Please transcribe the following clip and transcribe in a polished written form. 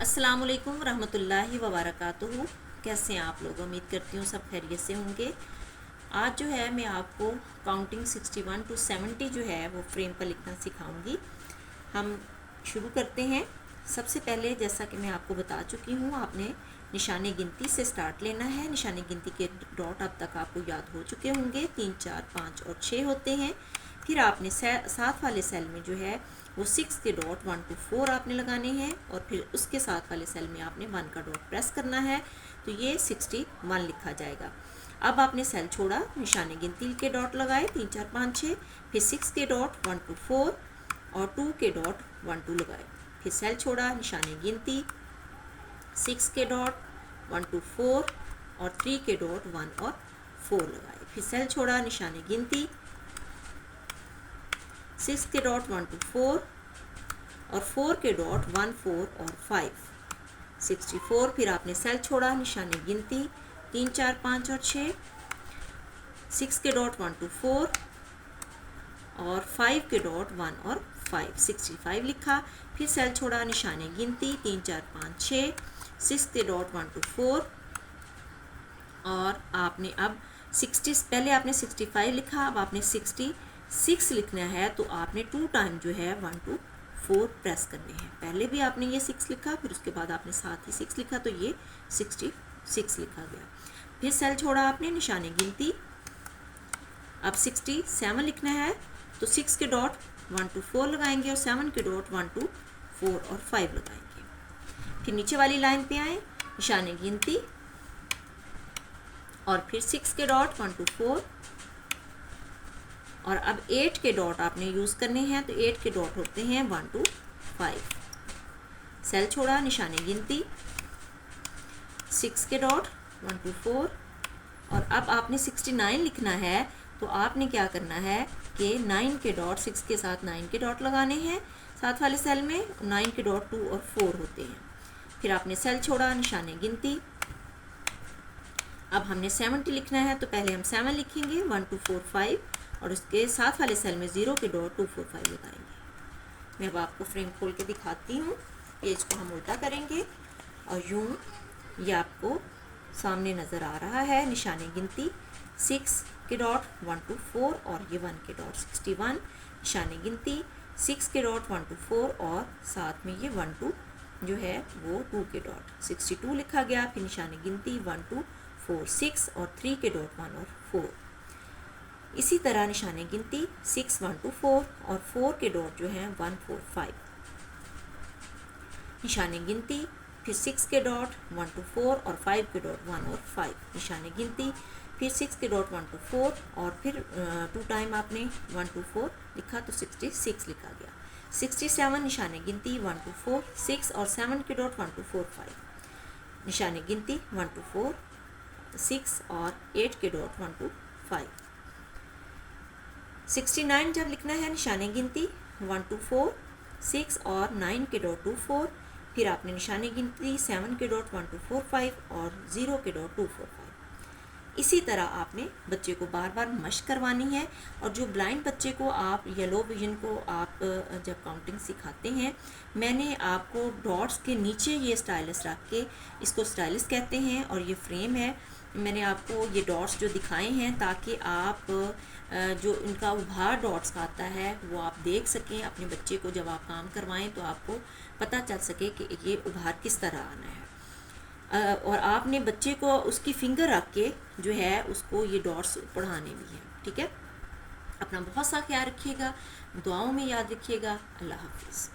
अस्सलाम वालेकुम रहमतुल्लाहि व बरकातुहू। कैसे हैं आप लोग? उम्मीद करती हूँ सब खैरियत से होंगे। आज जो है मैं आपको काउंटिंग 61 to 70 जो है वो फ्रेम पर लिखना सिखाऊंगी। हम शुरू करते हैं। सबसे पहले जैसा कि मैं आपको बता चुकी हूँ, आपने निशाने गिनती से स्टार्ट लेना है। निशाने गिनती के डॉट अब तक आपको याद हो चुके होंगे, 3, 4, 5 और 6 होते हैं। फिर आपने साथ वाले सेल में जो है वो 6 के डॉट 1 to 4 आपने लगाने हैं और फिर उसके साथ वाले सेल में आपने 1 का डॉट प्रेस करना है, तो ये 61 लिखा जाएगा। अब आपने सेल छोड़ा, निशाने गिनती के डॉट लगाए 3, 4, 5, 6, फिर 6 के डॉट 1 to 4 और 2 के डॉट 1, 2 लगाए। फिर सेल छोड़ा, निशाने गिनती 6 के डॉट 1 to 4 और 3 के डॉट 1 और 4 लगाए। फिर सेल छोड़ा, निशाने गिनती 6 के डॉट 1 to 4 और 4 के डॉट 1, 4 और 5, 64। फिर आपने सेल छोड़ा, निशाने गिनती 3, 4, 5 और 6, 6 के डॉट 1 to 4 और 5 के डॉट 1 और 5, 65 लिखा। फिर सेल छोड़ा, निशाने गिनती 3, 4, 5, 6, 6 के डॉट 1 to 4 और आपने अब 60, पहले आपने 65 लिखा, अब आपने 66 लिखना है, तो आपने 2 टाइम जो है 1 to 4 प्रेस करने हैं। पहले भी आपने ये 6 लिखा, फिर उसके बाद आपने साथ ही 6 लिखा, तो ये 66 लिखा गया। फिर सेल छोड़ा आपने, निशाने गिनती अब 67 लिखना है, तो 6 के डॉट 1 to 4 लगाएंगे और 7 के डॉट 1 to 4 और 5 लगाएंगे। फिर नीचे वाली लाइन पे आए, निशाने गिनती और फिर 6 के डॉट 1 to 4 और अब 8 के डॉट आपने यूज़ करने हैं, तो 8 के डॉट होते हैं 1 to 5। सेल छोड़ा, निशाने गिनती 6 के डॉट 1 to 4 और अब आपने 69 लिखना है, तो आपने क्या करना है कि 9 के डॉट 6 के साथ 9 के डॉट लगाने हैं साथ वाले सेल में। 9 के डॉट 2 और 4 होते हैं। फिर आपने सेल छोड़ा, निशाने गिनती अब हमने 70 लिखना है, तो पहले हम 7 लिखेंगे 1 to 4, 5 और उसके साथ वाले सेल में 0 के डॉट 2, 4, 5 लगाएंगे। मैं अब आपको फ्रेम खोल के दिखाती हूँ। पेज को हम उल्टा करेंगे और यूँ ये आपको सामने नज़र आ रहा है। निशाने गिनती 6 के डॉट 1 to 4 और ये 1 के डॉट 61। निशाने गिनती 6 के डॉट 1 to 4 और साथ में ये 1, 2 जो है वो 2 के डॉट 62 लिखा गया। फिर निशाने गिनती 1, 2, 4, 6 और 3 के डॉट 1 और 4। इसी तरह निशाने गिनती 6, 1 to 4 और 4 के डॉट जो हैं 1, 4, 5। निशाने गिनती फिर 6 के डॉट 1 to 4 और 5 के डॉट 1 और 5। निशाने गिनती फिर 6 के डॉट 1 to 4 और फिर 2 टाइम आपने 1 to 4 लिखा, तो 66 लिखा गया। 67 निशाने गिनती 1 to 4, 6 और 7 के डॉट 1 to 4, 5। निशाने गिनती 1 to 4, 6 और 8 के डॉट 1 to 5। 69 जब लिखना है, निशाने गिनती 1 to 4, 6 और 9 के डॉट 2, 4। फिर आपने निशाने गिनती 7 के डॉट 1 to 4, 5 और 0 के डॉट 2, 4, 5। इसी तरह आपने बच्चे को बार बार मश्क करवानी है। और जो ब्लाइंड बच्चे को आप या लो विजन को आप जब काउंटिंग सिखाते हैं, मैंने आपको डॉट्स के नीचे ये स्टाइलस रख के, इसको स्टाइलस कहते हैं और ये फ्रेम है, मैंने आपको ये डॉट्स जो दिखाए हैं ताकि आप जो इनका उभार डॉट्स का आता है वो आप देख सकें। अपने बच्चे को जब आप काम करवाएं तो आपको पता चल सके कि ये उभार किस तरह आना है। और आपने बच्चे को उसकी फिंगर रख के जो है उसको ये डॉट्स पढ़ाने भी हैं। ठीक है, अपना बहुत सा ख्याल रखिएगा, दुआओं में याद रखिएगा। अल्लाह हाफिज़।